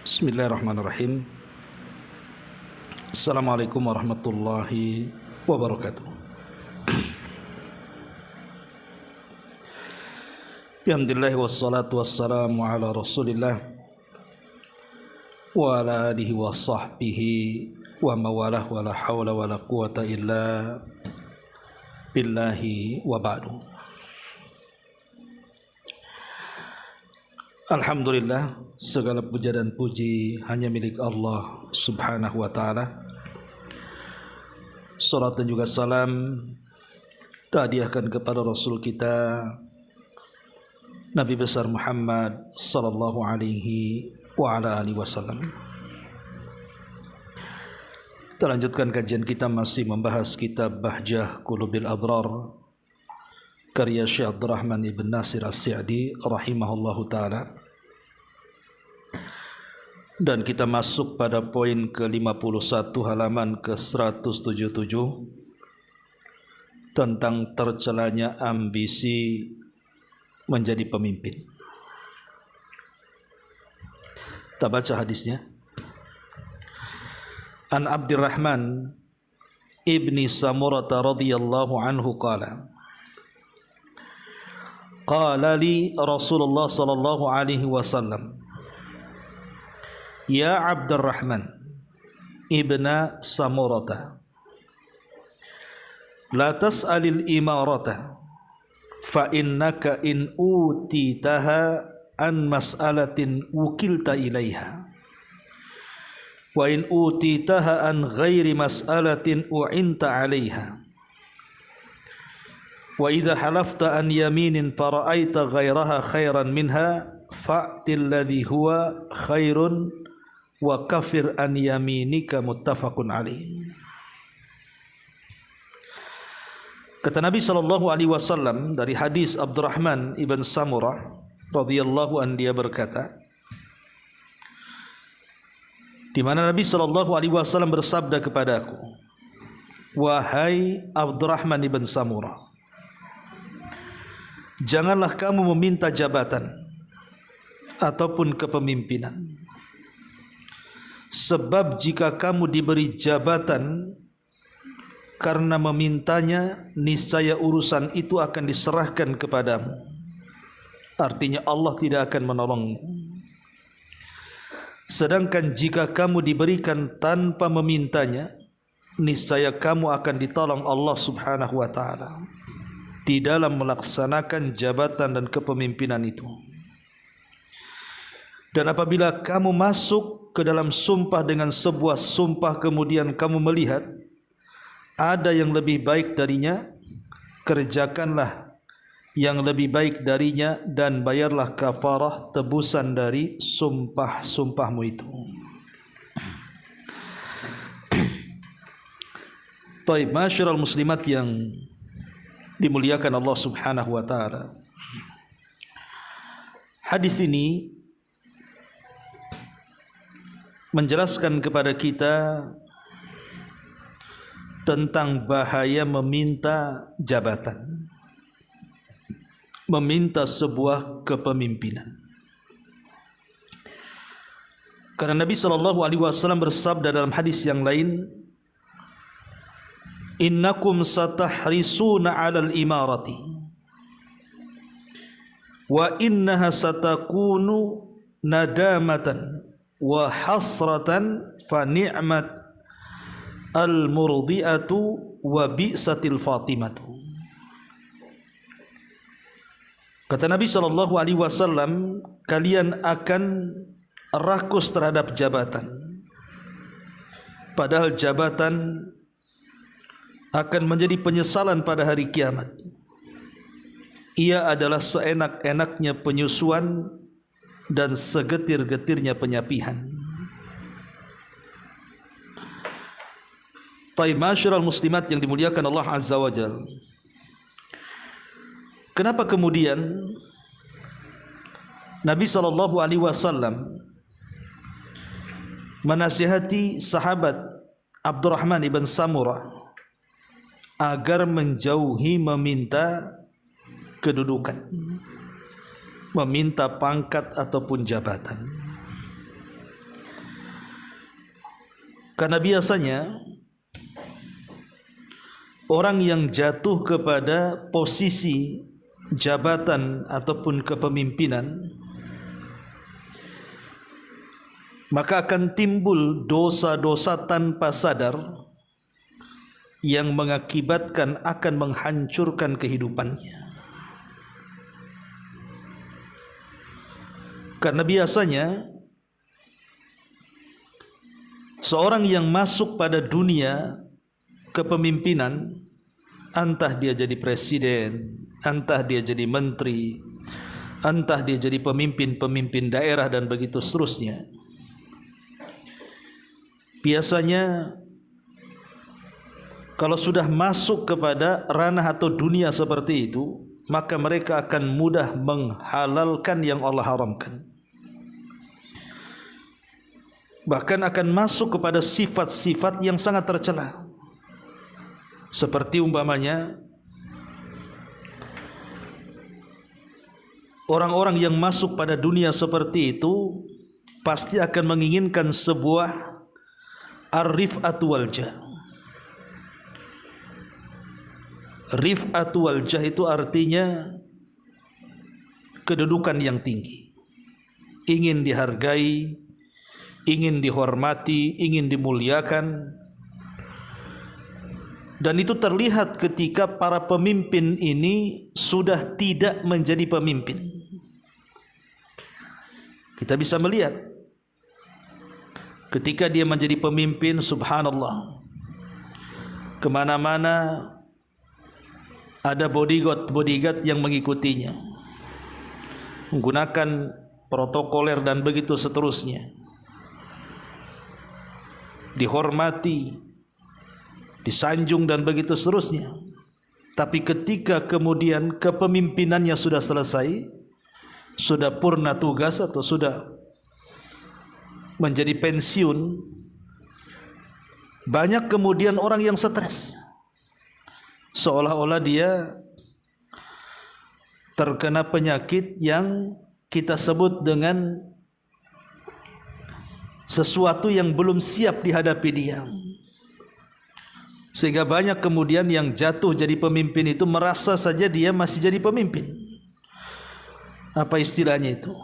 Bismillahirrahmanirrahim. Assalamualaikum warahmatullahi wabarakatuh. Alhamdulillah wassalatu wassalamu ala Rasulillah wa ala alihi wa sahbihi wa mawalah wa la hawla wa la quwata illa billahi wa ba'du. Alhamdulillah, segala puja dan puji hanya milik Allah subhanahu wa ta'ala. Salat dan juga salam tahdiahkan kepada Rasul kita Nabi besar Muhammad sallallahu alaihi wa ala alihi wasallam. Kita lanjutkan kajian kita masih membahas kitab Bahjah Qulubil Abrar karya Syekh Abdurrahman ibn Nasir As-Sa'di rahimahullahu ta'ala. Dan kita masuk pada poin ke-51 halaman ke-177 tentang tercelanya ambisi menjadi pemimpin. Kita baca hadisnya. An Abdurrahman ibni Samurah radhiyallahu anhu qala qala li Rasulullah sallallahu alaihi wasallam, Ya Abdurrahman ibna Samurata, la tas'alil imarata, fa innaka in utitaha an mas'alatin wukilta ilaiha, wa in utitaha an ghairi mas'alatin u'inta alaiha, wa idha halafta an yaminin fara'aita ghairaha khairan minha fa'til ladhi huwa khairun wa kafir an yaminika, muttafaqun alaih. Kata Nabi sallallahu alaihi wasallam dari hadis Abdurrahman ibn Samurah radhiyallahu an, dia berkata, di mana Nabi sallallahu alaihi wasallam bersabda kepadaku, wahai Abdurrahman ibn Samurah, janganlah kamu meminta jabatan ataupun kepemimpinan. Sebab jika kamu diberi jabatan karena memintanya, niscaya urusan itu akan diserahkan kepadamu. Artinya Allah tidak akan menolongmu. Sedangkan jika kamu diberikan tanpa memintanya, niscaya kamu akan ditolong Allah subhanahu wa ta'ala di dalam melaksanakan jabatan dan kepemimpinan itu. Dan apabila kamu masuk ke dalam sumpah dengan sebuah sumpah, kemudian kamu melihat ada yang lebih baik darinya, kerjakanlah yang lebih baik darinya dan bayarlah kafarah, tebusan dari sumpah-sumpahmu itu. Taib, masyiral muslimat yang dimuliakan Allah subhanahu wa ta'ala, hadis ini menjelaskan kepada kita tentang bahaya meminta jabatan, meminta sebuah kepemimpinan. Karena Nabi SAW bersabda dalam hadis yang lain, innakum satahrisuna 'alal imarati wa innaha satakunu nadamatan wa hasratan fa ni'mat al-murdi'atu wa bi'satil fatimatu. Kata Nabi SAW, kalian akan rakus terhadap jabatan, padahal jabatan akan menjadi penyesalan pada hari kiamat. Ia adalah seenak-enaknya penyusuan dan segetir-getirnya penyapihan. Taib, masyiral muslimat yang dimuliakan Allah azza wa jalla, kenapa kemudian Nabi SAW menasihati sahabat Abdurrahman ibn Samurah agar menjauhi meminta kedudukan, meminta pangkat ataupun jabatan. Karena biasanya orang yang jatuh kepada posisi jabatan ataupun kepemimpinan, maka akan timbul dosa-dosa tanpa sadar yang mengakibatkan akan menghancurkan kehidupannya. Karena biasanya seorang yang masuk pada dunia kepemimpinan, entah dia jadi presiden, entah dia jadi menteri, entah dia jadi pemimpin daerah dan begitu seterusnya, biasanya kalau sudah masuk kepada ranah atau dunia seperti itu, maka mereka akan mudah menghalalkan yang Allah haramkan. Bahkan akan masuk kepada sifat-sifat yang sangat tercela. Seperti umpamanya orang-orang yang masuk pada dunia seperti itu pasti akan menginginkan sebuah ar-rif'atu wal jah. Rif'atu wal jah itu artinya kedudukan yang tinggi, ingin dihargai, ingin dihormati, ingin dimuliakan. Dan itu terlihat ketika para pemimpin ini sudah tidak menjadi pemimpin. Kita bisa melihat ketika dia menjadi pemimpin, subhanallah, kemana-mana ada bodyguard yang mengikutinya, menggunakan protokoler dan begitu seterusnya, dihormati, disanjung dan begitu seterusnya. Tapi ketika kemudian kepemimpinannya sudah selesai, sudah purna tugas atau sudah menjadi pensiun, banyak kemudian orang yang stres, seolah-olah dia terkena penyakit yang kita sebut dengan sesuatu yang belum siap dihadapi dia. Sehingga banyak kemudian yang jatuh jadi pemimpin itu merasa saja dia masih jadi pemimpin. Apa istilahnya itu?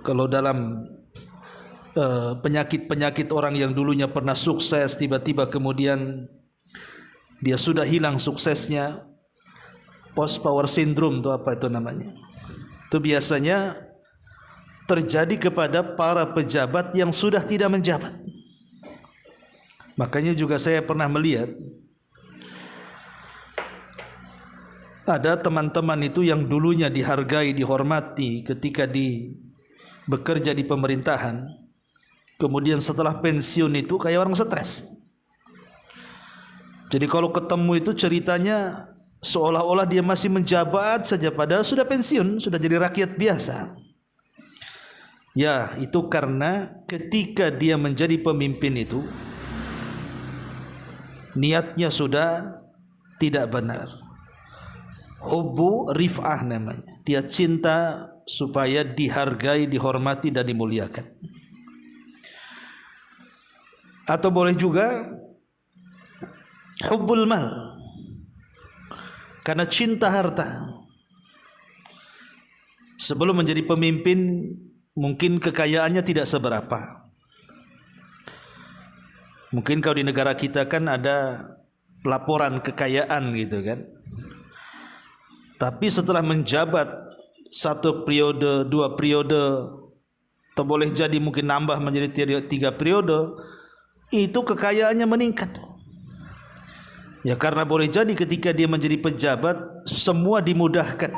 Kalau dalam penyakit-penyakit orang yang dulunya pernah sukses, tiba-tiba kemudian dia sudah hilang suksesnya, post power syndrome itu apa itu namanya? Itu biasanya terjadi kepada para pejabat yang sudah tidak menjabat. Makanya juga saya pernah melihat ada teman-teman itu yang dulunya dihargai, dihormati ketika bekerja di pemerintahan, kemudian setelah pensiun itu kayak orang stres. Jadi kalau ketemu itu ceritanya seolah-olah dia masih menjabat saja, padahal sudah pensiun, sudah jadi rakyat biasa. Ya, itu karena ketika dia menjadi pemimpin itu niatnya sudah tidak benar. Hubbu rif'ah namanya. Dia cinta supaya dihargai, dihormati dan dimuliakan. Atau boleh juga hubbul mal, karena cinta harta. Sebelum menjadi pemimpin mungkin kekayaannya tidak seberapa. Mungkin kalau di negara kita kan ada laporan kekayaan gitu kan. Tapi setelah menjabat 1 periode, 2 periode, atau boleh jadi mungkin nambah menjadi 3 periode, itu kekayaannya meningkat. Ya karena boleh jadi ketika dia menjadi pejabat semua dimudahkan.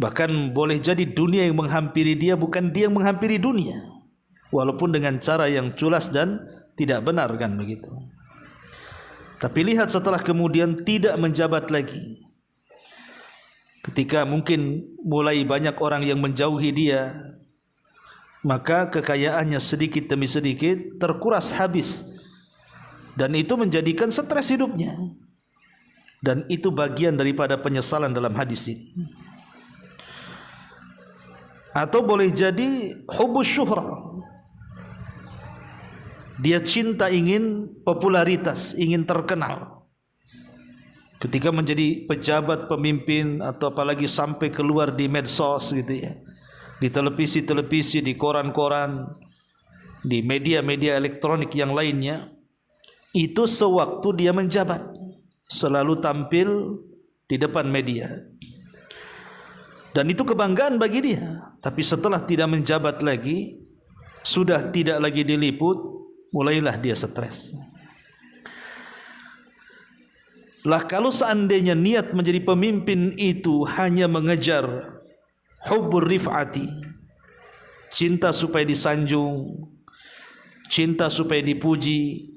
Bahkan boleh jadi dunia yang menghampiri dia, bukan dia yang menghampiri dunia. Walaupun dengan cara yang culas dan tidak benar kan begitu. Tapi lihat setelah kemudian tidak menjabat lagi, ketika mungkin mulai banyak orang yang menjauhi dia, maka kekayaannya sedikit demi sedikit terkuras habis, dan itu menjadikan stres hidupnya. Dan itu bagian daripada penyesalan dalam hadis ini. Atau boleh jadi hubbus syuhrah, Dia cinta ingin popularitas, ingin terkenal. Ketika menjadi pejabat, pemimpin, atau apalagi sampai keluar di medsos gitu ya, di televisi-televisi, di koran-koran, di media-media elektronik yang lainnya, itu sewaktu dia menjabat, selalu tampil di depan media. Dan itu kebanggaan bagi dia. Tapi setelah tidak menjabat lagi, sudah tidak lagi diliput, mulailah dia stres. Lah kalau seandainya niat menjadi pemimpin itu hanya mengejar hubbur rif'ati, cinta supaya disanjung, cinta supaya dipuji,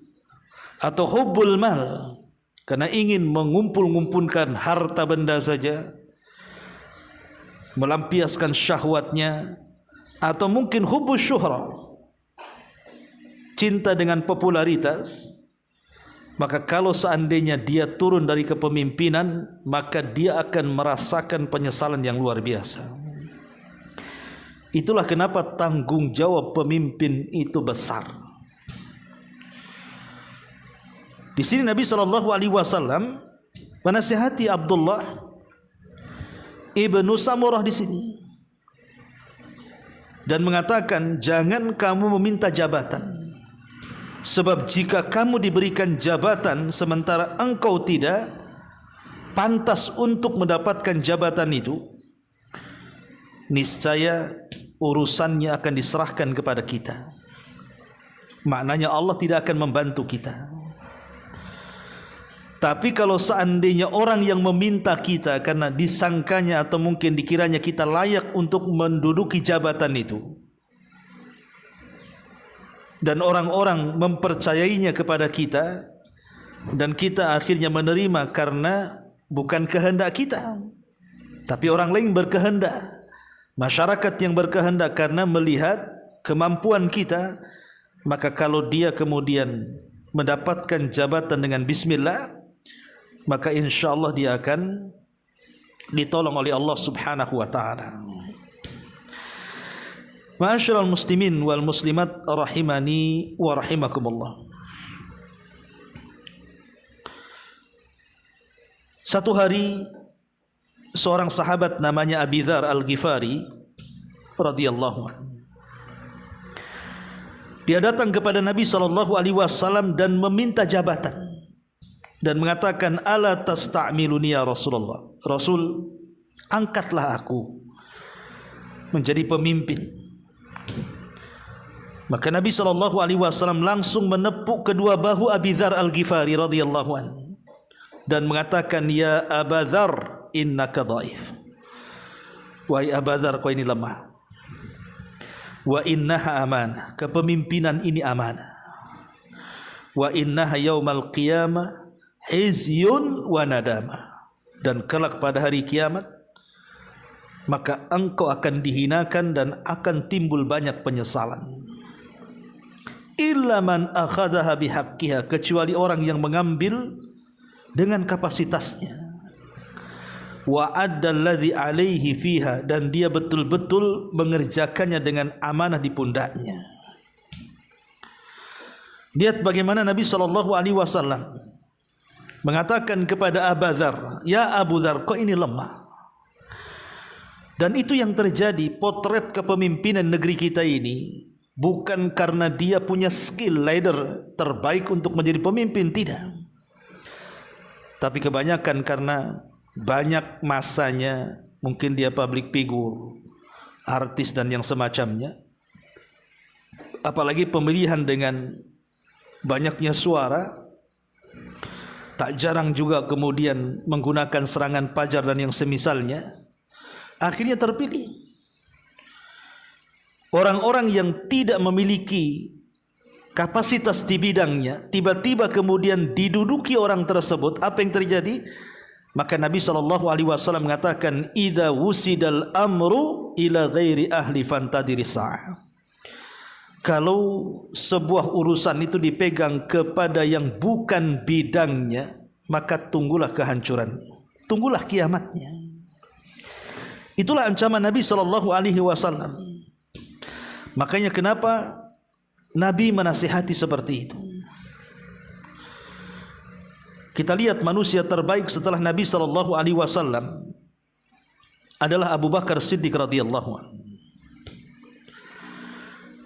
atau hubbul mal, karena ingin mengumpul-ngumpulkan harta benda saja, melampiaskan syahwatnya, atau mungkin hubbus syuhra, cinta dengan popularitas, maka kalau seandainya dia turun dari kepemimpinan, maka dia akan merasakan penyesalan yang luar biasa. Itulah kenapa tanggung jawab pemimpin itu besar. Di sini Nabi SAW menasihati Abdullah ibnu Samurah di sini dan mengatakan, jangan kamu meminta jabatan. Sebab jika kamu diberikan jabatan sementara engkau tidak pantas untuk mendapatkan jabatan itu, niscaya urusannya akan diserahkan kepada kita. Maknanya Allah tidak akan membantu kita. Tapi kalau seandainya orang yang meminta kita karena disangkanya atau mungkin dikiranya kita layak untuk menduduki jabatan itu, dan orang-orang mempercayainya kepada kita, dan kita akhirnya menerima karena bukan kehendak kita, tapi orang lain berkehendak, masyarakat yang berkehendak karena melihat kemampuan kita, maka kalau dia kemudian mendapatkan jabatan dengan bismillah, maka insyaAllah dia akan ditolong oleh Allah subhanahu wa ta'ala. Ma'asyiral muslimin wal muslimat rahimani wa rahimakumullah. Satu hari seorang sahabat namanya Abi Dzar Al-Ghifari radhiyallahu anhu, dia datang kepada Nabi SAW dan meminta jabatan dan mengatakan, ala tasta'miluni ya Rasulullah, Rasul, angkatlah aku menjadi pemimpin. Maka Nabi SAW langsung menepuk kedua bahu Abi Dzar Al-Ghifari radhiyallahu anhu dan mengatakan, ya Aba Dzar innaka dhaif. Wahai Aba Dzar, kau ini lemah. Wa innaha amanah, kepemimpinan ini amanah. Wa innaha yaumal qiyamah hizyun wa nadama, dan kelak pada hari kiamat maka engkau akan dihinakan dan akan timbul banyak penyesalan. Illa man akhadaha bihaqqiha, kecuali orang yang mengambil dengan kapasitasnya. Wa addalladzi alaihi fiha, dan dia betul-betul mengerjakannya dengan amanah di pundaknya. Lihat bagaimana Nabi SAW mengatakan kepada Abu Dzar, ya Abu Dzar, kau ini lemah. Dan itu yang terjadi. Potret kepemimpinan negeri kita ini bukan karena dia punya skill leader terbaik untuk menjadi pemimpin, tidak. Tapi kebanyakan karena banyak masanya, mungkin dia public figure, artis dan yang semacamnya. Apalagi pemilihan dengan banyaknya suara, tak jarang juga kemudian menggunakan serangan pajar dan yang semisalnya, akhirnya terpilih. Orang-orang yang tidak memiliki kapasitas di bidangnya tiba-tiba kemudian diduduki orang tersebut, apa yang terjadi? Maka Nabi SAW mengatakan, idza wusidal amru ila ghairi ahli fantadiri sa'ah. Kalau sebuah urusan itu dipegang kepada yang bukan bidangnya, maka tunggulah kehancurannya, tunggulah kiamatnya. Itulah ancaman Nabi SAW. Makanya kenapa Nabi menasihati seperti itu. Kita lihat manusia terbaik setelah Nabi SAW adalah Abu Bakar Siddiq radhiyallahu an.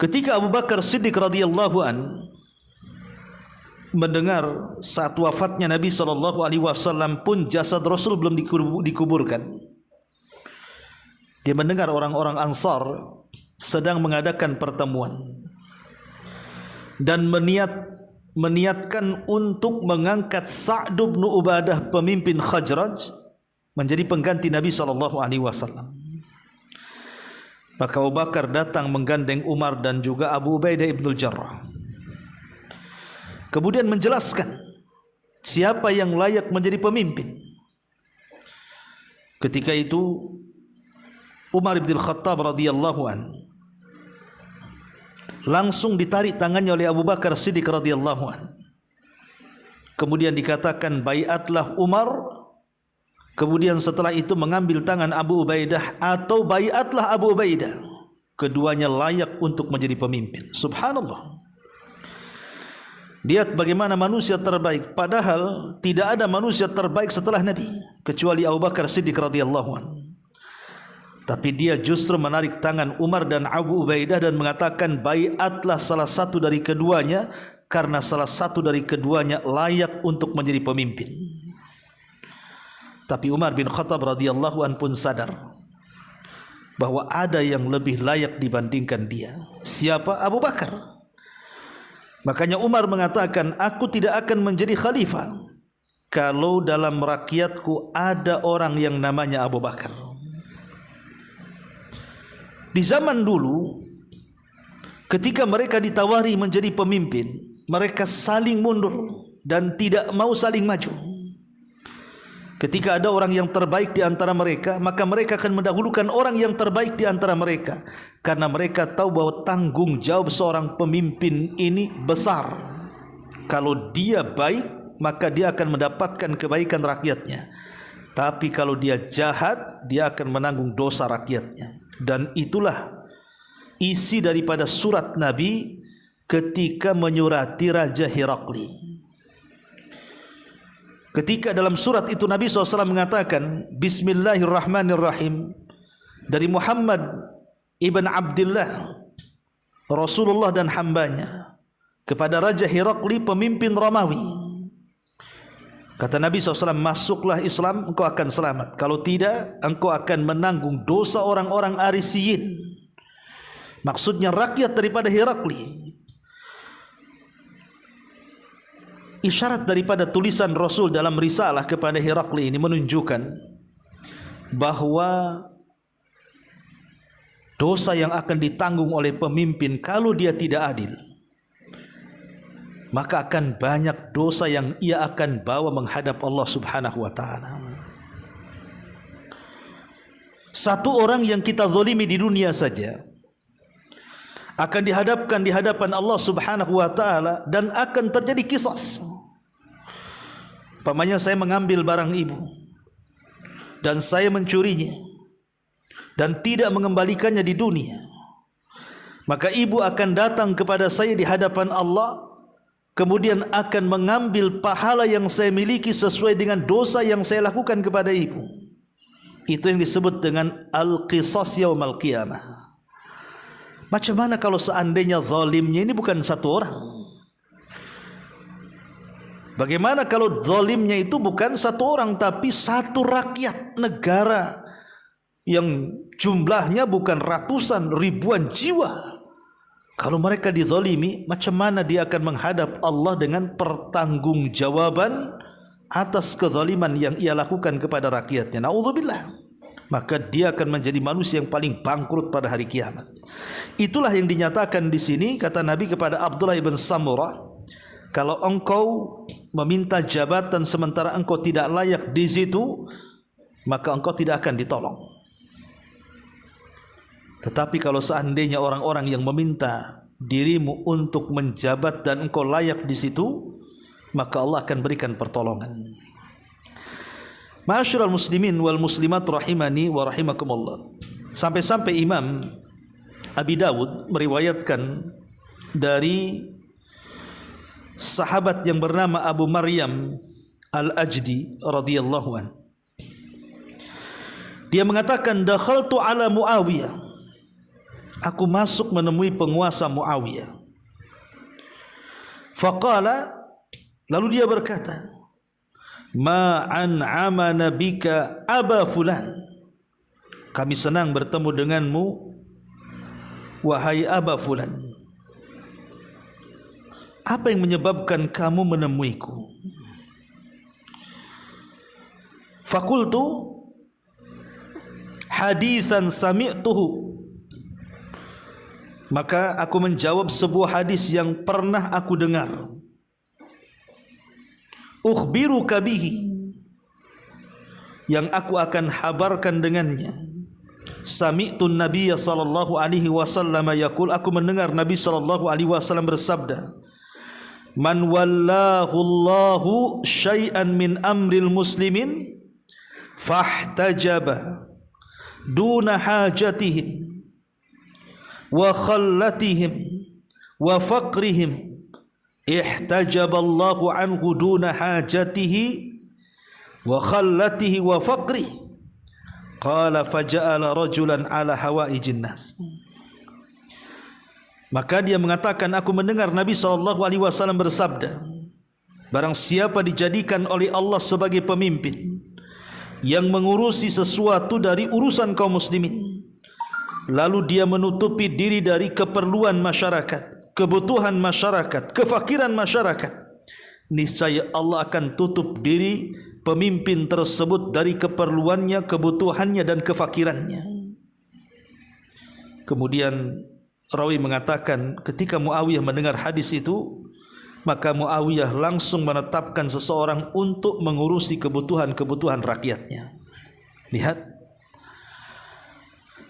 Ketika Abu Bakar Siddiq radhiyallahu an mendengar saat wafatnya Nabi SAW pun jasad Rasul belum dikuburkan, dia mendengar orang-orang Ansar sedang mengadakan pertemuan dan meniatkan untuk mengangkat Sa'd bin Ubadah, pemimpin Khazraj, menjadi pengganti Nabi SAW. Maka Abu Bakar datang menggandeng Umar dan juga Abu Ubaidah ibn Jarrah, kemudian menjelaskan siapa yang layak menjadi pemimpin. Ketika itu Umar bin Khattab radhiyallahu an langsung ditarik tangannya oleh Abu Bakar Siddiq radhiyallahu an. Kemudian dikatakan baiatlah Umar. Kemudian setelah itu mengambil tangan Abu Ubaidah atau baiatlah Abu Ubaidah. Keduanya layak untuk menjadi pemimpin. Subhanallah. Lihat bagaimana manusia terbaik, padahal tidak ada manusia terbaik setelah Nabi kecuali Abu Bakar Siddiq radhiyallahu an. Tapi dia justru menarik tangan Umar dan Abu Ubaidah dan mengatakan baiatlah salah satu dari keduanya, karena salah satu dari keduanya layak untuk menjadi pemimpin. Tapi Umar bin Khattab radhiyallahu an pun sadar bahwa ada yang lebih layak dibandingkan dia. Siapa? Abu Bakar. Makanya Umar mengatakan, aku tidak akan menjadi khalifah kalau dalam rakyatku ada orang yang namanya Abu Bakar. Di zaman dulu, ketika mereka ditawari menjadi pemimpin, mereka saling mundur dan tidak mau saling maju. Ketika ada orang yang terbaik di antara mereka, maka mereka akan mendahulukan orang yang terbaik di antara mereka, karena mereka tahu bahwa tanggung jawab seorang pemimpin ini besar. Kalau dia baik, maka dia akan mendapatkan kebaikan rakyatnya. Tapi kalau dia jahat, dia akan menanggung dosa rakyatnya. Dan itulah isi daripada surat Nabi ketika menyurati Raja Herakli. Ketika dalam surat itu Nabi SAW mengatakan Bismillahirrahmanirrahim, dari Muhammad ibn Abdullah, Rasulullah dan hambanya, kepada Raja Herakli, pemimpin Romawi. Kata Nabi SAW, masuklah Islam, engkau akan selamat. Kalau tidak, engkau akan menanggung dosa orang-orang Arisiyin. Maksudnya rakyat daripada Herakli. Isyarat daripada tulisan Rasul dalam risalah kepada Herakli ini menunjukkan bahwa dosa yang akan ditanggung oleh pemimpin kalau dia tidak adil, maka akan banyak dosa yang ia akan bawa menghadap Allah Subhanahu wa taala. Satu orang yang kita zalimi di dunia saja akan dihadapkan di hadapan Allah Subhanahu wa taala dan akan terjadi qisas. Umpamanya saya mengambil barang ibu dan saya mencurinya dan tidak mengembalikannya di dunia, maka ibu akan datang kepada saya di hadapan Allah, kemudian akan mengambil pahala yang saya miliki sesuai dengan dosa yang saya lakukan kepada ibu. Itu yang disebut dengan al-qisas yaumal qiyamah. Macam mana kalau seandainya zalimnya ini bukan satu orang? Bagaimana kalau zalimnya itu bukan satu orang, tapi satu rakyat negara yang jumlahnya bukan ratusan, ribuan jiwa? Kalau mereka dizalimi, macam mana dia akan menghadap Allah dengan pertanggungjawaban atas kezaliman yang ia lakukan kepada rakyatnya? Na'udzubillah. Maka dia akan menjadi manusia yang paling bangkrut pada hari kiamat. Itulah yang dinyatakan di sini, kata Nabi kepada Abdullah ibn Samurah, kalau engkau meminta jabatan sementara engkau tidak layak di situ, maka engkau tidak akan ditolong. Tetapi kalau seandainya orang-orang yang meminta dirimu untuk menjabat dan engkau layak di situ, maka Allah akan berikan pertolongan. Ma'asyiral muslimin wal muslimat rahimani wa rahimakumullah. Sampai-sampai Imam Abi Dawud meriwayatkan dari sahabat yang bernama Abu Maryam Al-Ajdi radhiyallahu an. Dia mengatakan, dakhaltu ala Muawiyah, aku masuk menemui penguasa Muawiyah. Faqala, lalu dia berkata, ma an'ama nabika aba fulan, kami senang bertemu denganmu wahai Aba Fulan. Apa yang menyebabkan kamu menemuiku? Fakultu haditsan sami'tuhu, maka aku menjawab sebuah hadis yang pernah aku dengar. Ukhbiruka bihi, yang aku akan habarkan dengannya. Sami'tu Nabiya sallallahu alaihi wasallam yaqul, aku mendengar Nabi sallallahu alaihi wasallam bersabda, man wallahu Allahu syai'an min amril muslimin fahtajaba duna hajatihim wa khallatihim wa faqrihim ihtajaba Allahu anhu duna hajatihi wa khallatihi wa faqrihi. Qala faja'ala rajulan ala hawaijin nas. Maka dia mengatakan, aku mendengar Nabi SAW bersabda, barang siapa dijadikan oleh Allah sebagai pemimpin yang mengurusi sesuatu dari urusan kaum muslimin, lalu dia menutupi diri dari keperluan masyarakat, kebutuhan masyarakat, kefakiran masyarakat, niscaya Allah akan tutup diri pemimpin tersebut dari keperluannya, kebutuhannya dan kefakirannya. Kemudian rawi mengatakan, ketika Muawiyah mendengar hadis itu, maka Muawiyah langsung menetapkan seseorang untuk mengurusi kebutuhan-kebutuhan rakyatnya. Lihat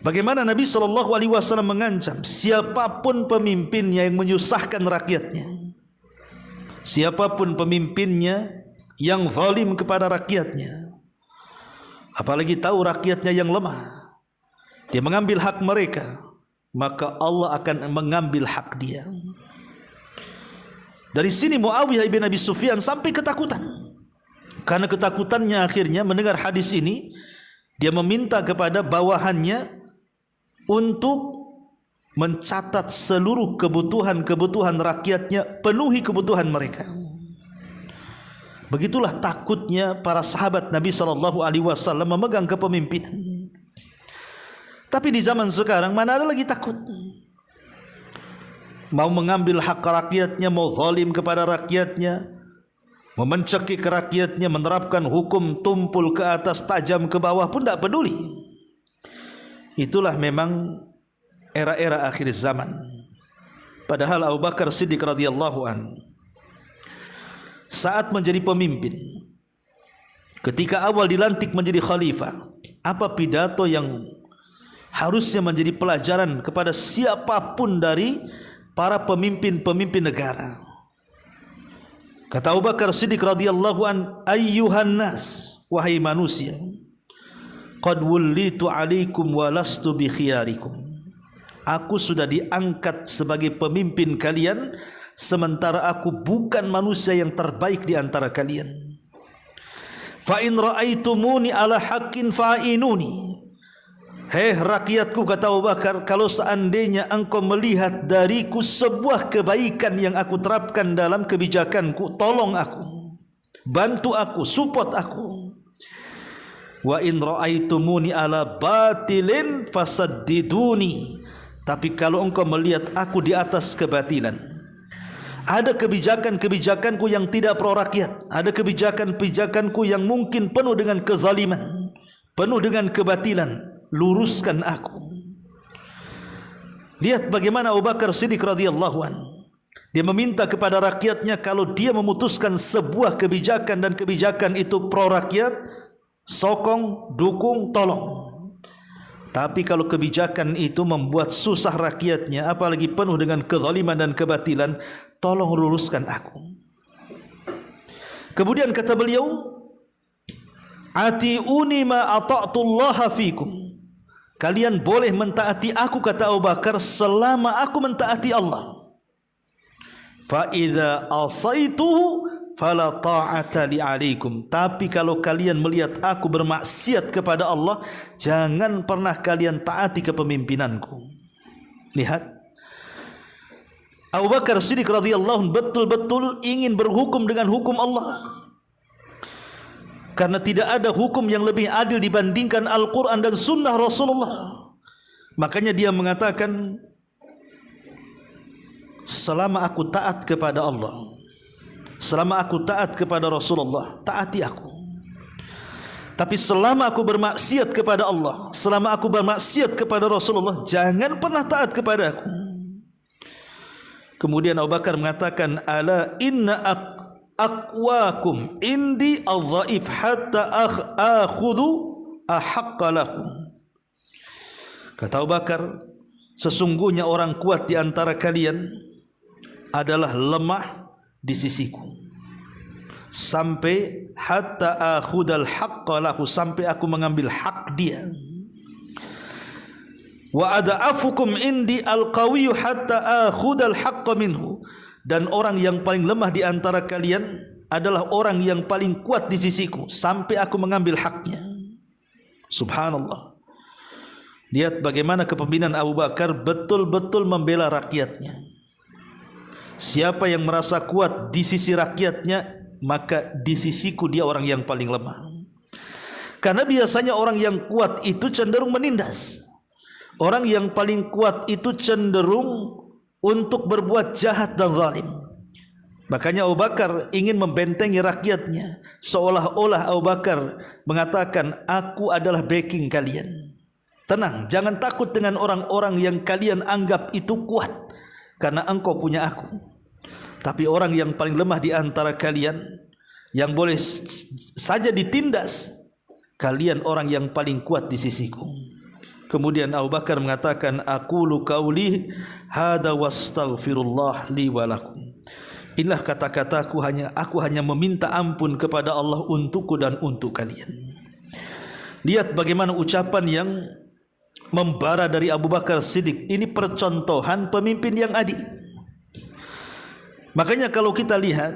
bagaimana Nabi SAW mengancam siapapun pemimpinnya yang menyusahkan rakyatnya, siapapun pemimpinnya yang zalim kepada rakyatnya, apalagi tahu rakyatnya yang lemah, dia mengambil hak mereka, maka Allah akan mengambil hak dia. Dari sini Muawiyah ibn Abi Sufyan sampai ketakutan. Karena ketakutannya akhirnya mendengar hadis ini, dia meminta kepada bawahannya untuk mencatat seluruh kebutuhan-kebutuhan rakyatnya, penuhi kebutuhan mereka. Begitulah takutnya para sahabat Nabi SAW memegang kepemimpinan. Tapi di zaman sekarang mana ada lagi takut? Mau mengambil hak rakyatnya, mau zalim kepada rakyatnya, memencekik rakyatnya, menerapkan hukum tumpul ke atas, tajam ke bawah pun tidak peduli. Itulah memang era-era akhir zaman. Padahal Abu Bakar Siddiq radhiyallahu anhu saat menjadi pemimpin, ketika awal dilantik menjadi khalifah, apa pidato yang harusnya menjadi pelajaran kepada siapapun dari para pemimpin-pemimpin negara? Kata Abu Bakar Siddiq radhiyallahu an, ayyuhan nas, wahai manusia, qad wullitu alaikum wa lastu bi khiyarikum, aku sudah diangkat sebagai pemimpin kalian, sementara aku bukan manusia yang terbaik di antara kalian. Fa in ra'aitumuni ala haqqin fa'inuni. Hei rakyatku, kata Abu Bakar, kalau seandainya engkau melihat dariku sebuah kebaikan yang aku terapkan dalam kebijakanku, tolong aku, bantu aku, support aku. Wa in ra'aitumuni ala batilin fasaddiduni. Tapi kalau engkau melihat aku di atas kebatilan, ada kebijakan-kebijakanku yang tidak pro rakyat, ada kebijakan-kebijakanku yang mungkin penuh dengan kezaliman, penuh dengan kebatilan, luruskan aku. Lihat bagaimana Abu Bakar Siddiq radhiyallahu anhu, dia meminta kepada rakyatnya, kalau dia memutuskan sebuah kebijakan dan kebijakan itu pro rakyat, sokong, dukung, tolong. Tapi kalau kebijakan itu membuat susah rakyatnya, apalagi penuh dengan kezaliman dan kebatilan, tolong luruskan aku. Kemudian kata beliau, atiuni ma ata'tullaha fikum, kalian boleh mentaati aku, kata Abu Bakar, selama aku mentaati Allah. Fa idza asaituhu fala ta'ata li alaikum. Tapi kalau kalian melihat aku bermaksiat kepada Allah, jangan pernah kalian taati kepemimpinanku. Lihat, Abu Bakar Siddiq radhiyallahu anhu betul-betul ingin berhukum dengan hukum Allah, karena tidak ada hukum yang lebih adil dibandingkan Al-Quran dan Sunnah Rasulullah. Makanya dia mengatakan, selama aku taat kepada Allah, selama aku taat kepada Rasulullah, taati aku. Tapi selama aku bermaksiat kepada Allah, selama aku bermaksiat kepada Rasulullah, jangan pernah taat kepada aku. Kemudian Abu Bakar mengatakan, ala inna aqwakum indi al-dhaif hatta akhudhu ahaqqa lakum. Kata Abu Bakar, sesungguhnya orang kuat di antara kalian adalah lemah di sisiku, sampai hatta akhudhal haqqa lahu, sampai aku mengambil hak dia. Wa ada'afukum indi al-qawiyyu hatta akhudhal haqqa minhu. Dan orang yang paling lemah di antara kalian adalah orang yang paling kuat di sisiku, sampai aku mengambil haknya. Subhanallah. Lihat bagaimana kepemimpinan Abu Bakar betul-betul membela rakyatnya. Siapa yang merasa kuat di sisi rakyatnya, maka di sisiku dia orang yang paling lemah. Karena biasanya orang yang kuat itu cenderung menindas. Orang yang paling kuat itu cenderung untuk berbuat jahat dan zalim. Makanya Abu Bakar ingin membentengi rakyatnya, seolah-olah Abu Bakar mengatakan, aku adalah backing kalian. Tenang, jangan takut dengan orang-orang yang kalian anggap itu kuat, karena engkau punya aku. Tapi orang yang paling lemah di antara kalian, yang boleh saja ditindas, kalian orang yang paling kuat di sisiku. Kemudian Abu Bakar mengatakan, aqulu qauli hada wastaghfirullah li wa lakum. Inilah kata-kataku, aku hanya meminta ampun kepada Allah untukku dan untuk kalian. Lihat bagaimana ucapan yang membara dari Abu Bakar Siddiq. Ini percontohan pemimpin yang adil. Makanya kalau kita lihat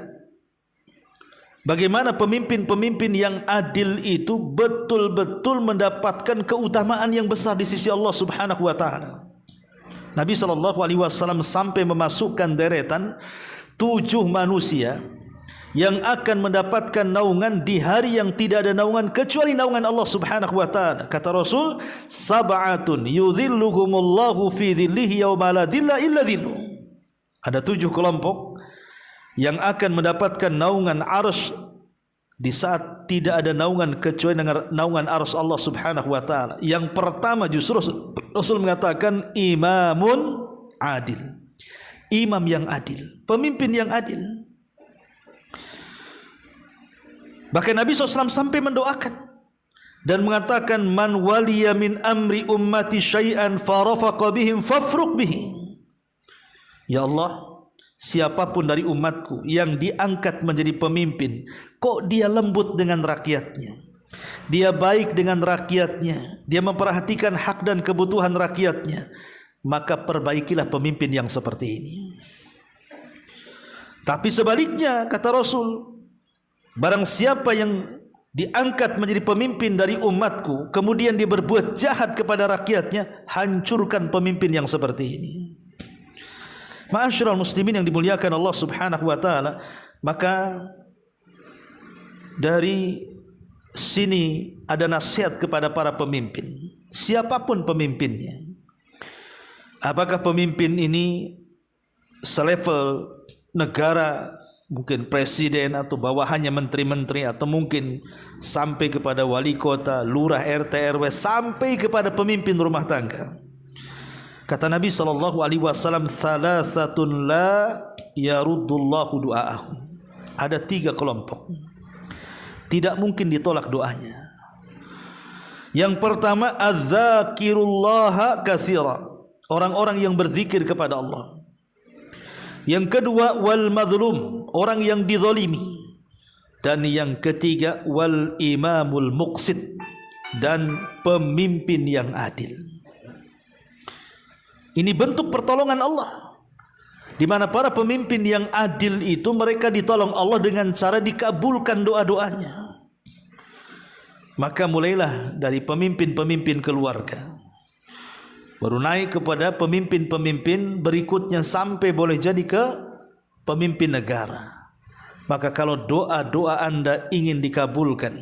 bagaimana pemimpin-pemimpin yang adil itu betul-betul mendapatkan keutamaan yang besar di sisi Allah Subhanahu wa taala. Nabi SAW sampai memasukkan deretan 7 manusia yang akan mendapatkan naungan di hari yang tidak ada naungan kecuali naungan Allah Subhanahu wa taala. Kata Rasul, sab'atun yudhilluhumullahu fi dhillihi yauma la dhilla illa dhilluh. Ada 7 kelompok yang akan mendapatkan naungan arsy di saat tidak ada naungan kecuali dengan naungan arsy Allah Subhanahu wa taala. Yang pertama justru Rasul mengatakan imamun adil. Imam yang adil, pemimpin yang adil. Bahkan Nabi SAW sampai mendoakan dan mengatakan, man waliya min amri ummati syai'an farafaqa bihim fafruq bihi. Ya Allah, siapapun dari umatku yang diangkat menjadi pemimpin, kok dia lembut dengan rakyatnya, dia baik dengan rakyatnya, dia memperhatikan hak dan kebutuhan rakyatnya, maka perbaikilah pemimpin yang seperti ini. Tapi sebaliknya, kata Rasul, barang siapa yang diangkat menjadi pemimpin dari umatku, kemudian dia berbuat jahat kepada rakyatnya, hancurkan pemimpin yang seperti ini. Ma'asyiral muslimin yang dimuliakan Allah Subhanahu wa taala, maka dari sini ada nasihat kepada para pemimpin, siapapun pemimpinnya. Apakah pemimpin ini selevel negara, mungkin presiden atau bawahannya menteri-menteri, atau mungkin sampai kepada wali kota, lurah, RT, RW, sampai kepada pemimpin rumah tangga. Kata Nabi SAW, thalathatun la yaruddullahu du'a'ahum. Ada 3 kelompok, tidak mungkin ditolak doanya. Yang pertama, adzakirullaha katsira, orang-orang yang berzikir kepada Allah. Yang kedua, wal mazlum, orang yang dizalimi. Dan yang ketiga, wal imamul muqsid, dan pemimpin yang adil. Ini bentuk pertolongan Allah. di mana para pemimpin yang adil itu mereka ditolong Allah dengan cara dikabulkan doa-doanya. Maka mulailah dari pemimpin-pemimpin keluarga, baru naik kepada pemimpin-pemimpin berikutnya sampai boleh jadi ke pemimpin negara. Maka kalau doa-doa Anda ingin dikabulkan,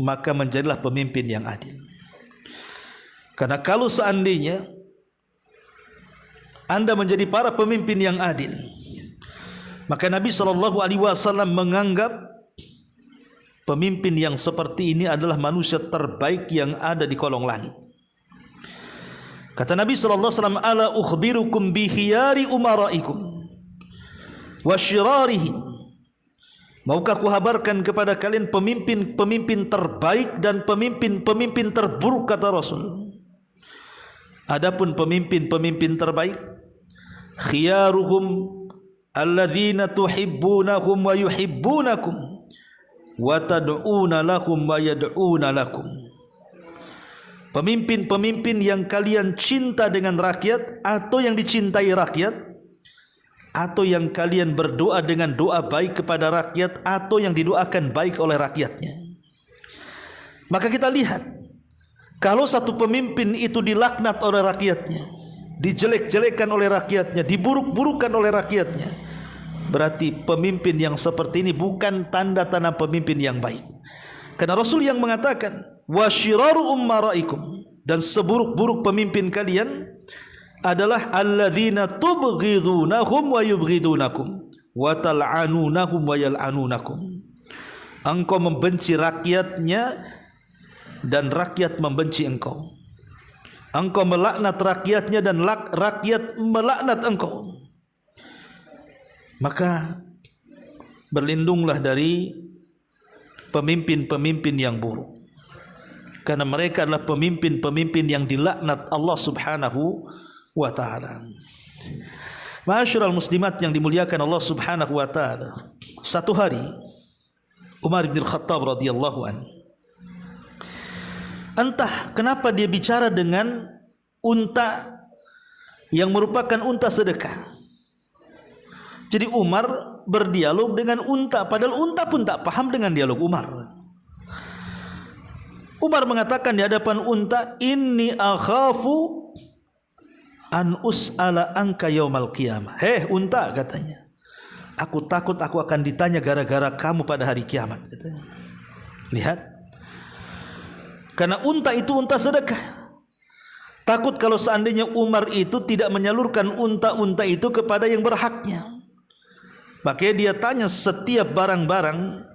maka menjadilah pemimpin yang adil. Karena kalau seandainya Anda menjadi para pemimpin yang adil, maka Nabi SAW menganggap pemimpin yang seperti ini adalah manusia terbaik yang ada di kolong langit. Kata Nabi SAW, ala ukhbirukum bi khiyari umaraikum wa syirarihim. Maukah aku habarkan kepada kalian pemimpin-pemimpin terbaik dan pemimpin-pemimpin terburuk, kata Rasul. Adapun pemimpin-pemimpin terbaik, khiyaruhum alladzina tuhibbunahum wa yuhibbunakum wa tad'una lahum wa yad'una lakum. Pemimpin-pemimpin yang kalian cinta dengan rakyat atau yang dicintai rakyat, atau yang kalian berdoa dengan doa baik kepada rakyat atau yang didoakan baik oleh rakyatnya. Maka kita lihat, kalau satu pemimpin itu dilaknat oleh rakyatnya, dijelek-jelekan oleh rakyatnya, diburuk-burukan oleh rakyatnya, berarti pemimpin yang seperti ini bukan tanda-tanda pemimpin yang baik. Karena Rasul yang mengatakan, wa syiraru ummaraikum, dan seburuk-buruk pemimpin kalian adalah alladzina tubghidunahum wa yubghidunakum wa tal'anunahum wa yal'anunakum. Engkau membenci rakyatnya dan rakyat membenci engkau. Engkau melaknat rakyatnya dan rakyat melaknat engkau. Maka berlindunglah dari pemimpin-pemimpin yang buruk, karena mereka adalah pemimpin-pemimpin yang dilaknat Allah Subhanahu wa ta'ala. Ma'asyiral muslimat yang dimuliakan Allah Subhanahu wa ta'ala, satu hari Umar bin Khattab radhiyallahu anhu, entah kenapa dia bicara dengan unta yang merupakan unta sedekah. Jadi Umar berdialog dengan unta, padahal unta pun tak paham dengan dialog Umar. Umar mengatakan di hadapan unta, inni akhafu an us'ala anka yaumal qiyamah. Heh unta, katanya, aku takut aku akan ditanya gara-gara kamu pada hari kiamat, katanya. Lihat, karena unta itu unta sedekah. Takut kalau seandainya Umar itu tidak menyalurkan unta-unta itu kepada yang berhaknya, maka dia tanya setiap barang-barang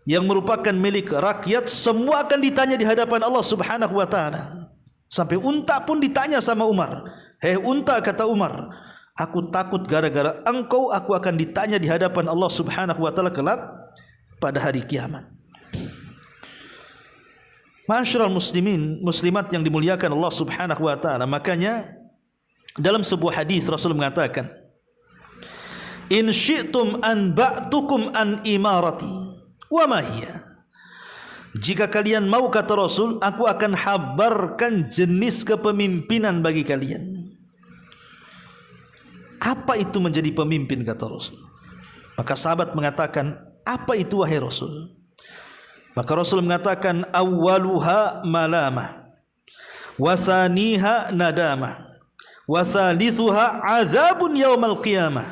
yang merupakan milik rakyat, semua akan ditanya di hadapan Allah Subhanahu wa ta'ala. Sampai unta pun ditanya sama Umar. Hei unta, kata Umar, aku takut gara-gara engkau aku akan ditanya di hadapan Allah Subhanahu wa ta'ala kelak pada hari kiamat. Ma'asyiral muslimin, muslimat yang dimuliakan Allah Subhanahu wa ta'ala, makanya dalam sebuah hadis Rasul mengatakan, in syi'tum an ba'tukum an imarati wa ma hiya. Jika kalian mau, kata Rasul, aku akan habarkan jenis kepemimpinan bagi kalian. Apa itu menjadi pemimpin, kata Rasul? Maka sahabat mengatakan, apa itu wahai Rasul? Maka Rasul mengatakan, awwaluha malamah wa thaniha nadamah wa thalithuha azabun yaumal qiyamah.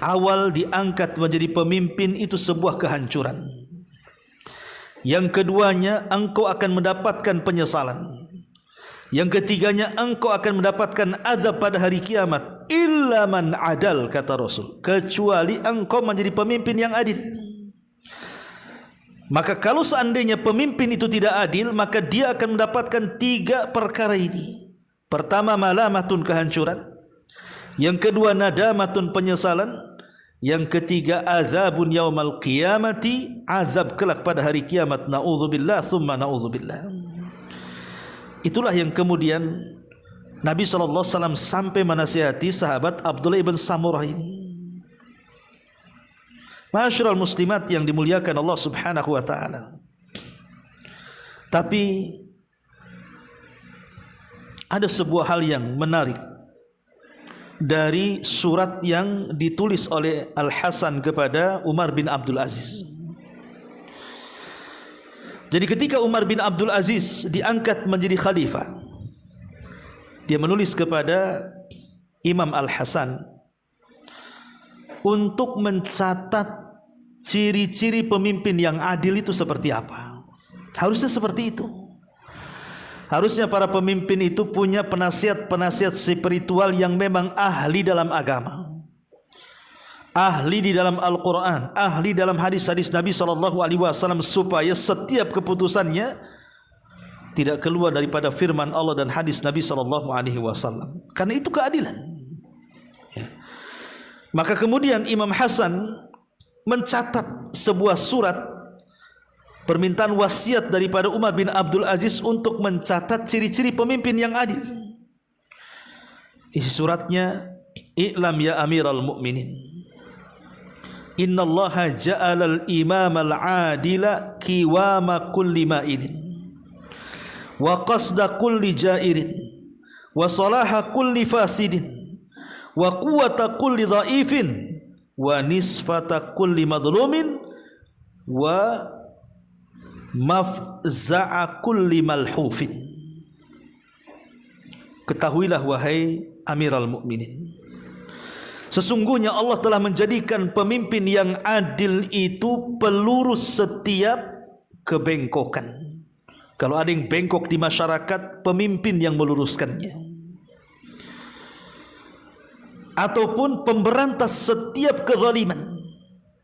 Awal diangkat menjadi pemimpin itu sebuah kehancuran. Yang keduanya, engkau akan mendapatkan penyesalan. Yang ketiganya, engkau akan mendapatkan azab pada hari kiamat. Illa man adal, kata Rasul, kecuali engkau menjadi pemimpin yang adil. Maka kalau seandainya pemimpin itu tidak adil, maka dia akan mendapatkan tiga perkara ini. Pertama, malamatun, kehancuran. Yang kedua, nadamatun, penyesalan. Yang ketiga, azabun yaumal qiyamati, azab kelak pada hari kiamat. Na'udzubillah thumma na'udzubillah. Itulah yang kemudian Nabi SAW sampai menasihati sahabat Abdullah ibn Samurah ini. Ma'asyiral muslimat yang dimuliakan Allah Subhanahu wa ta'ala. Tapi ada sebuah hal yang menarik dari surat yang ditulis oleh Al-Hasan kepada Umar bin Abdul Aziz. Jadi ketika Umar bin Abdul Aziz diangkat menjadi khalifah, dia menulis kepada Imam Al-Hasan untuk mencatat ciri-ciri pemimpin yang adil itu seperti apa. Harusnya seperti itu. Harusnya para pemimpin itu punya penasihat-penasihat spiritual yang memang ahli dalam agama, ahli di dalam Al-Quran, ahli dalam hadis-hadis Nabi SAW, supaya setiap keputusannya tidak keluar daripada firman Allah dan hadis Nabi SAW. Karena itu keadilan. Ya. Maka kemudian Imam Hasan mencatat sebuah surat permintaan wasiat daripada Umar bin Abdul Aziz untuk mencatat ciri-ciri pemimpin yang adil. Isi suratnya, "I'lam ya Amiral Mu'minin, innallaha ja'alal imam al-adila kiwama kulli ma'ilin wa qasda kulli ja'irin wa salaha kulli fasidin wa quwwata kulli dha'ifin wa nisfata kulli madhlumin wa mafza'a kulli malhufin." Ketahuilah wahai Amiral Mukminin, sesungguhnya Allah telah menjadikan pemimpin yang adil itu pelurus setiap kebengkokan. Kalau ada yang bengkok di masyarakat, pemimpin yang meluruskannya. Ataupun pemberantas setiap kezaliman.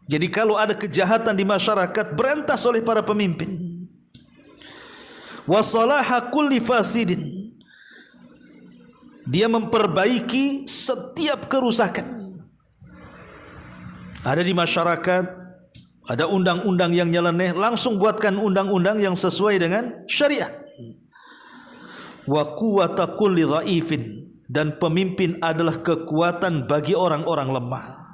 Jadi kalau ada kejahatan di masyarakat, berantas oleh para pemimpin. Wasalaha kulli fasidin, dia memperbaiki setiap kerusakan. Ada di masyarakat, ada undang-undang yang nyeleneh, langsung buatkan undang-undang yang sesuai dengan syariat. Wa quwwata kulli dhaifin, dan pemimpin adalah kekuatan bagi orang-orang lemah.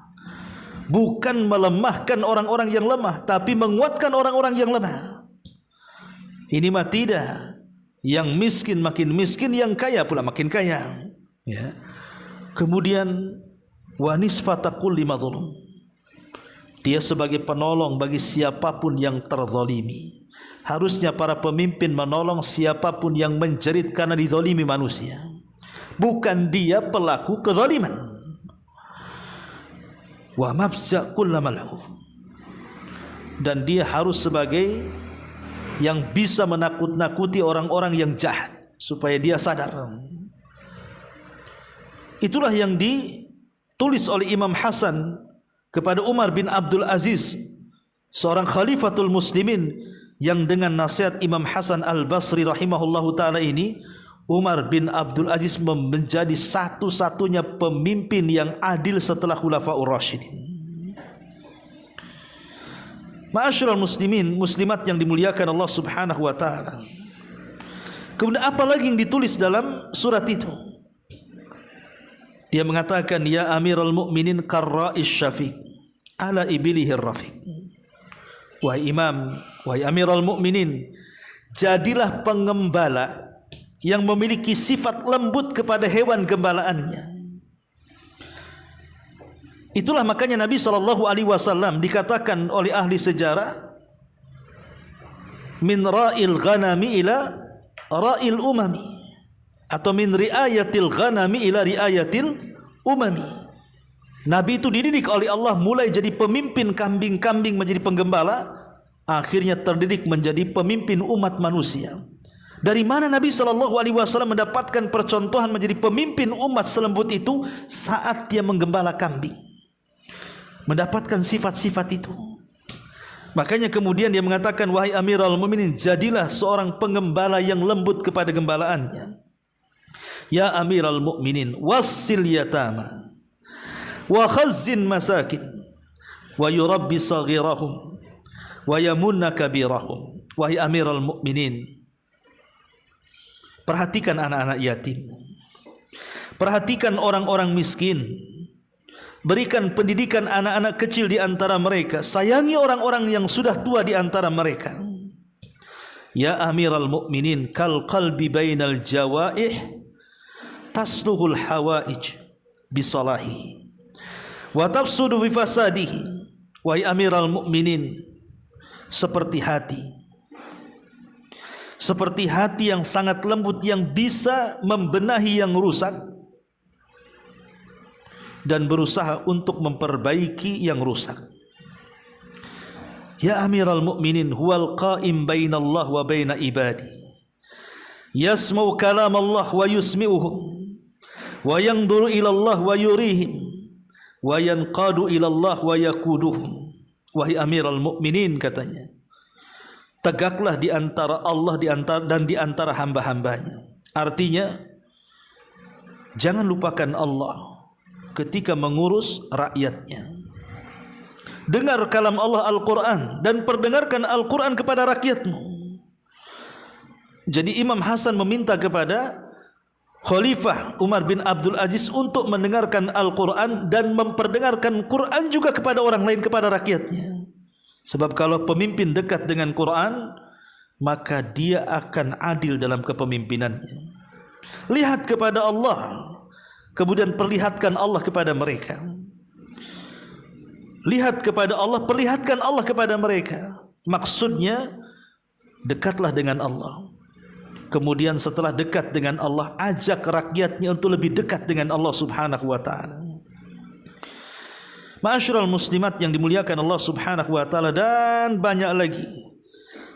Bukan melemahkan orang-orang yang lemah, tapi menguatkan orang-orang yang lemah. Ini mah tidak. Yang miskin makin miskin, yang kaya pula makin kaya. Ya. Kemudian wa nisfata kulli madhlum, dia sebagai penolong bagi siapapun yang terzalimi. Harusnya para pemimpin menolong siapapun yang menjerit karena dizalimi manusia, bukan dia pelaku kezaliman. Wa mafza' kulli malhuf, dan dia harus sebagai yang bisa menakut-nakuti orang-orang yang jahat supaya dia sadar. Itulah yang ditulis oleh Imam Hasan kepada Umar bin Abdul Aziz, seorang khalifatul muslimin, yang dengan nasihat Imam Hasan al-Basri rahimahullahu ta'ala ini, Umar bin Abdul Aziz menjadi satu-satunya pemimpin yang adil setelah Khulafaur Rasyidin. Ma'asyiral muslimin, muslimat yang dimuliakan Allah Subhanahu wa taala. Kemudian apa lagi yang ditulis dalam surat itu? Dia mengatakan, ya Amirul Mukminin karra'is syafiq ala ibilihir rafiq. Wahai imam, wahai Amirul Mukminin, jadilah pengembala yang memiliki sifat lembut kepada hewan gembalaannya. Itulah makanya Nabi SAW dikatakan oleh ahli sejarah, min ra'il ghanami ila ra'il umami, atau min riayatil ghanami ila riayatil umami. Nabi itu dididik oleh Allah mulai jadi pemimpin kambing-kambing menjadi penggembala, akhirnya terdidik menjadi pemimpin umat manusia. Dari mana Nabi SAW mendapatkan percontohan menjadi pemimpin umat selembut itu? Saat dia menggembala kambing, mendapatkan sifat-sifat itu. Makanya kemudian dia mengatakan, wahai Amirul Mukminin, jadilah seorang pengembala yang lembut kepada gembalaannya. Ya Amirul Mukminin, wassil yatama wa khazzin masakin wa yurabbi saghirahum wa yamunna kabirahum. Wahai Amirul Mukminin, perhatikan anak-anak yatim, perhatikan orang-orang miskin, berikan pendidikan anak-anak kecil di antara mereka, sayangi orang-orang yang sudah tua di antara mereka. Ya Amirul Mukminin, kal qalbi bainal jawaih tasluhul hawaij bisalahihi wa tafsudu bifasadihi. Wahai Amiral Mukminin, seperti hati yang sangat lembut yang bisa membenahi yang rusak dan berusaha untuk memperbaiki yang rusak. Ya Amiral Mukminin, huwal qaim bainallah wa baina ibadi, yasma'u kalam Allah wa yusmi'uhum, wa yanzuru ila Allah wa yurihim, wa yanqadu ila Allah wa yaquduhum. Wahai Amiral Mukminin, katanya, tegaklah di antara Allah dan di antara hamba-hambanya. Artinya, jangan lupakan Allah ketika mengurus rakyatnya. Dengar kalam Allah Al-Quran dan perdengarkan Al-Quran kepada rakyatmu. Jadi Imam Hasan meminta kepada Khalifah Umar bin Abdul Aziz untuk mendengarkan Al-Quran dan memperdengarkan Quran juga kepada orang lain, kepada rakyatnya. Sebab kalau pemimpin dekat dengan Quran, maka dia akan adil dalam kepemimpinannya. Lihat kepada Allah, kemudian perlihatkan Allah kepada mereka. Lihat kepada Allah, perlihatkan Allah kepada mereka. Maksudnya, dekatlah dengan Allah. Kemudian setelah dekat dengan Allah, ajak rakyatnya untuk lebih dekat dengan Allah subhanahu wa ta'ala. Ma'asyiral muslimat yang dimuliakan Allah subhanahu wa ta'ala, dan banyak lagi.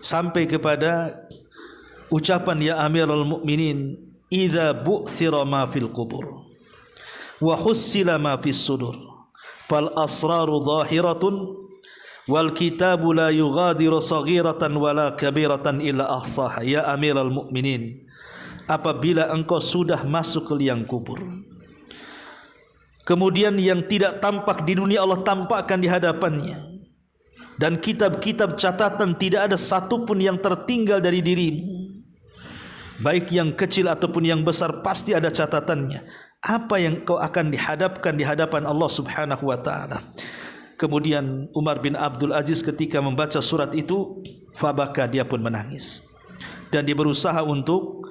Sampai kepada ucapan ya Amirul Mukminin, idza bu'thira ma fil qubur wa hussila ma fis sudur fal asraru zahiratun wal kitabu la yughadiru saghiratan wala kabiratan illa ahsaha. Ya Amirul Mukminin, apabila engkau sudah masuk ke liang kubur, kemudian yang tidak tampak di dunia Allah tampakkan di hadapannya, dan kitab-kitab catatan tidak ada satupun yang tertinggal dari dirimu, baik yang kecil ataupun yang besar, pasti ada catatannya. Apa yang kau akan dihadapkan di hadapan Allah subhanahu wa ta'ala. Kemudian Umar bin Abdul Aziz ketika membaca surat itu, fabaka, dia pun menangis. Dan dia berusaha untuk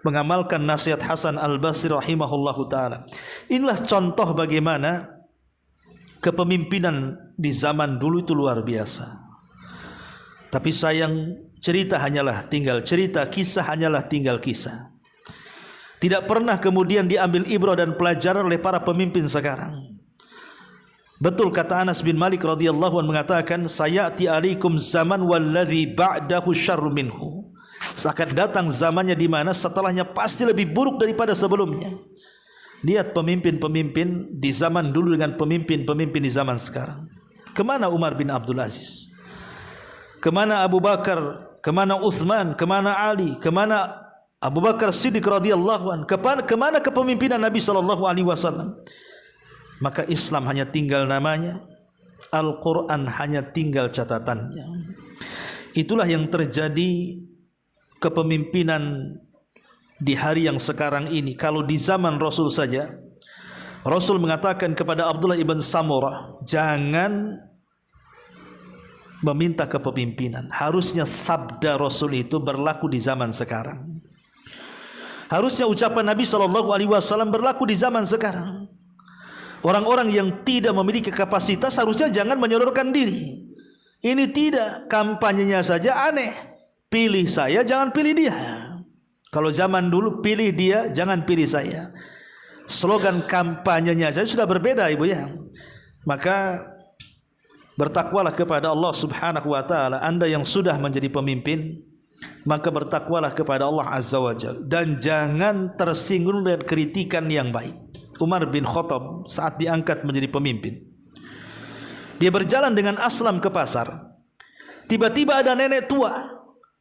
mengamalkan nasihat Hasan al-Basri rahimahullahu ta'ala. Inilah contoh bagaimana kepemimpinan di zaman dulu itu luar biasa. Tapi sayang, cerita hanyalah tinggal cerita, kisah hanyalah tinggal kisah. Tidak pernah kemudian diambil ibrah dan pelajaran oleh para pemimpin sekarang. Betul kata Anas bin Malik radhiyallahu anhu mengatakan, sayati alaikum zaman walladzi ba'dahu syarru minhu. Akan datang zamannya di mana setelahnya pasti lebih buruk daripada sebelumnya. Lihat pemimpin-pemimpin di zaman dulu dengan pemimpin-pemimpin di zaman sekarang. Kemana Umar bin Abdul Aziz? Kemana Abu Bakar? Kemana Uthman? Kemana Ali? Kemana Abu Bakar Siddiq radhiyallahu anhu? Kemana kepemimpinan Nabi sallallahu alaihi wasallam? Maka Islam hanya tinggal namanya, Al-Quran hanya tinggal catatannya. Itulah yang terjadi kepemimpinan di hari yang sekarang ini. Kalau di zaman Rasul saja, Rasul mengatakan kepada Abdullah ibn Samurah, jangan meminta kepemimpinan. Harusnya sabda Rasul itu berlaku di zaman sekarang. Harusnya ucapan Nabi SAW berlaku di zaman sekarang. Orang-orang yang tidak memiliki kapasitas harusnya jangan menyodorkan diri. Ini tidak, kampanyenya saja aneh. Pilih saya, jangan pilih dia. Kalau zaman dulu pilih dia, jangan pilih saya. Slogan kampanyenya saja sudah berbeda, ibu ya. Maka bertakwalah kepada Allah subhanahu wa ta'ala. Anda yang sudah menjadi pemimpin, maka bertakwalah kepada Allah azza wa jalla, dan jangan tersinggung dengan kritikan yang baik. Umar bin Khattab saat diangkat menjadi pemimpin, dia berjalan dengan Aslam ke pasar. Tiba-tiba ada nenek tua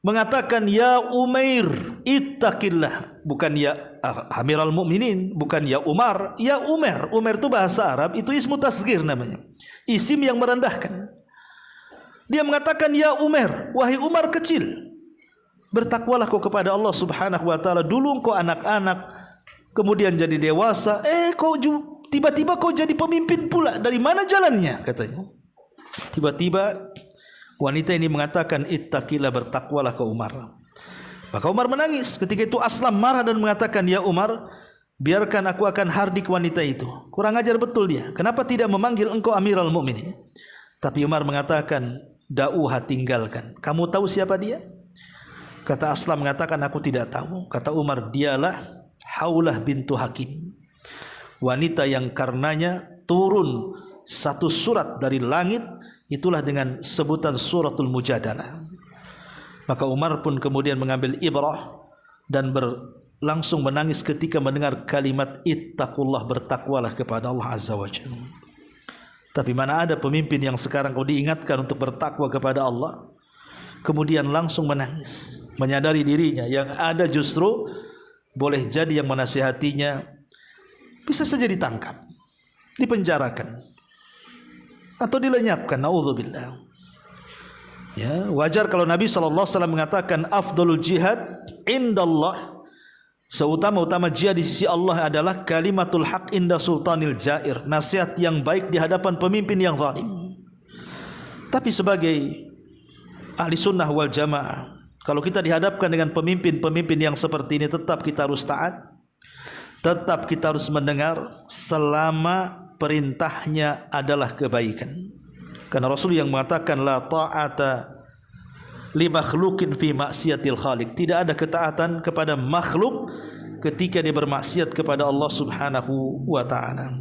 mengatakan, ya Umair ittaqillah. Bukan ya Amirul Mukminin, bukan ya Umar, ya Umar. Umar itu bahasa Arab, itu ismu tasghir namanya, isim yang merendahkan. Dia mengatakan, ya Umar, wahai Umar kecil, bertakwalah kau kepada Allah subhanahu wa ta'ala. Dulu kau anak-anak, kemudian jadi dewasa, kau tiba-tiba kau jadi pemimpin pula. Dari mana jalannya? Katanya. Tiba-tiba wanita ini mengatakan, ittaqillah, bertakwalah kau Umar. Maka Umar menangis. Ketika itu Aslam marah dan mengatakan, ya Umar, biarkan aku akan hardik wanita itu. Kurang ajar betul dia. Kenapa tidak memanggil engkau Amirul Mukminin? Tapi Umar mengatakan, da'uha, tinggalkan. Kamu tahu siapa dia? Kata Aslam mengatakan, aku tidak tahu. Kata Umar, dialah Haulah bintu Hakim, wanita yang karenanya turun satu surat dari langit, itulah dengan sebutan suratul Mujadalah. Maka Umar pun kemudian mengambil ibrah dan langsung menangis ketika mendengar kalimat ittaqullah, bertakwalah kepada Allah Azza wa Jalla. Tapi mana ada pemimpin yang sekarang kau diingatkan untuk bertakwa kepada Allah, kemudian langsung menangis, menyadari dirinya. Yang ada justru boleh jadi yang menasihatinya bisa saja ditangkap, dipenjarakan, atau dilenyapkan. Naudzubillah. Ya, wajar kalau Nabi SAW mengatakan afdalul jihad indallah, seutama-utama jihad di sisi Allah adalah kalimatul haq inda sultanil jair, nasihat yang baik di hadapan pemimpin yang zalim. Tapi sebagai ahli sunnah wal jamaah, kalau kita dihadapkan dengan pemimpin-pemimpin yang seperti ini, tetap kita harus taat, tetap kita harus mendengar selama perintahnya adalah kebaikan. Karena Rasul yang mengatakan la ta'ata li makhluqin fi maksiatil khaliq, tidak ada ketaatan kepada makhluk ketika dia bermaksiat kepada Allah Subhanahu wa taala.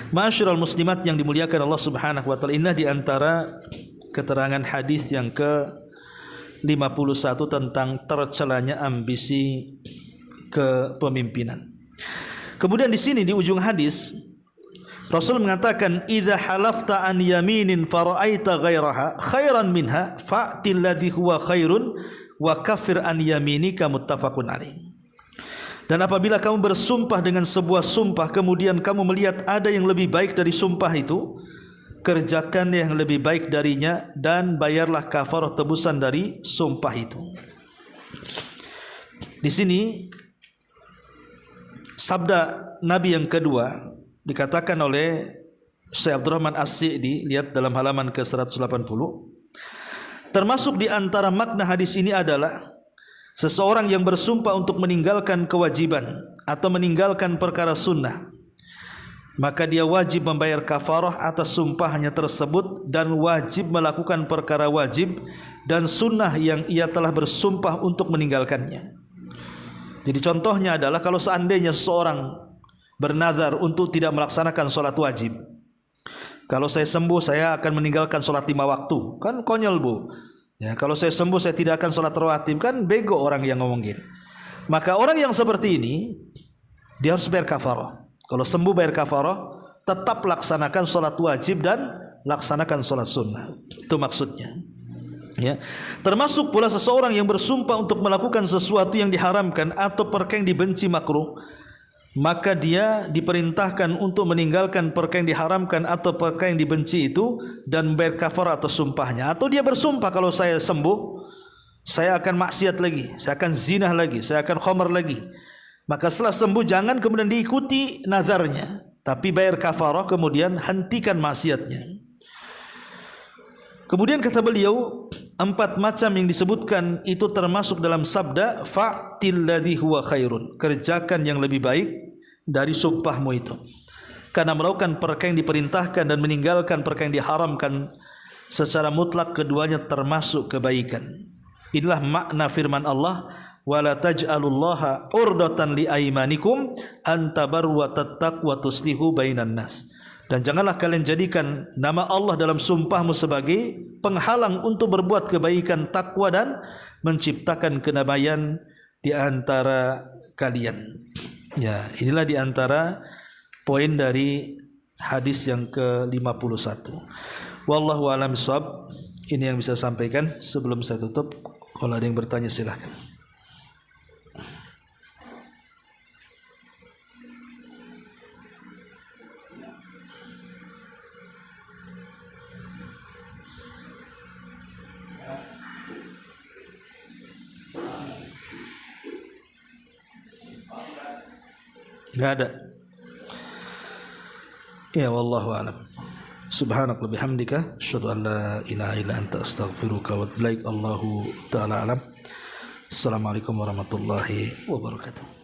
Ma'asyiral muslimat yang dimuliakan Allah Subhanahu wa taala, ini di antara keterangan hadis yang ke-51 tentang tercelanya ambisi kepemimpinan. Kemudian di sini di ujung hadis Rasul mengatakan, idza halafta an yaminin fara'aita ghairaha khairan minha fa'til ladzi huwa khairun wa kaffir an yaminika, muttafaqun alaih. Dan apabila kamu bersumpah dengan sebuah sumpah, kemudian kamu melihat ada yang lebih baik dari sumpah itu, kerjakan yang lebih baik darinya dan bayarlah kafarah tebusan dari sumpah itu. Di sini sabda Nabi yang kedua dikatakan oleh Syekh Abdurrahman As-Sa'di, lihat dalam halaman ke-180. Termasuk di antara makna hadis ini adalah seseorang yang bersumpah untuk meninggalkan kewajiban atau meninggalkan perkara sunnah, maka dia wajib membayar kafarah atas sumpahnya tersebut dan wajib melakukan perkara wajib dan sunnah yang ia telah bersumpah untuk meninggalkannya. Jadi contohnya adalah kalau seandainya seseorang bernazar untuk tidak melaksanakan sholat wajib, kalau saya sembuh saya akan meninggalkan sholat 5 waktu, kan konyol bu. Ya, kalau saya sembuh saya tidak akan sholat rawatib, kan bego orang yang ngomongin. Maka orang yang seperti ini dia harus bayar kafarah. Kalau sembuh bayar kafarah, tetap laksanakan sholat wajib dan laksanakan sholat sunnah. Itu maksudnya. Ya. Termasuk pula seseorang yang bersumpah untuk melakukan sesuatu yang diharamkan atau perkara yang dibenci makruh, maka dia diperintahkan untuk meninggalkan perkara yang diharamkan atau perkara yang dibenci itu dan membayar kafarah atas sumpahnya. Atau dia bersumpah, kalau saya sembuh saya akan maksiat lagi, saya akan zinah lagi, saya akan khamar lagi. Maka setelah sembuh jangan kemudian diikuti nazarnya, tapi bayar kafarah, kemudian hentikan maksiatnya. Kemudian kata beliau, 4 macam yang disebutkan itu termasuk dalam sabda fa'til ladzi huwa khairun, kerjakan yang lebih baik dari sumpahmu itu. Karena melakukan perkara yang diperintahkan dan meninggalkan perkara yang diharamkan secara mutlak, keduanya termasuk kebaikan. Inilah makna firman Allah, wala taj'alullaha urdatan li aimanikum an tabarru wa tattaqu wa tuslihu bainan nas. Dan janganlah kalian jadikan nama Allah dalam sumpahmu sebagai penghalang untuk berbuat kebaikan, takwa dan menciptakan kedamaian di antara kalian. Ya, inilah di antara poin dari hadis yang ke-51. Wallahu a'lam bishawab. Ini yang bisa sampaikan sebelum saya tutup. Kalau ada yang bertanya silahkan. Enggak ada. Ya, wallahu a'lam. Subhanaka bihamdika asyhadu an la ilaha illa anta astaghfiruka wa atubu ilaik. Allahu ta'ala alam. Assalamualaikum warahmatullahi wabarakatuh.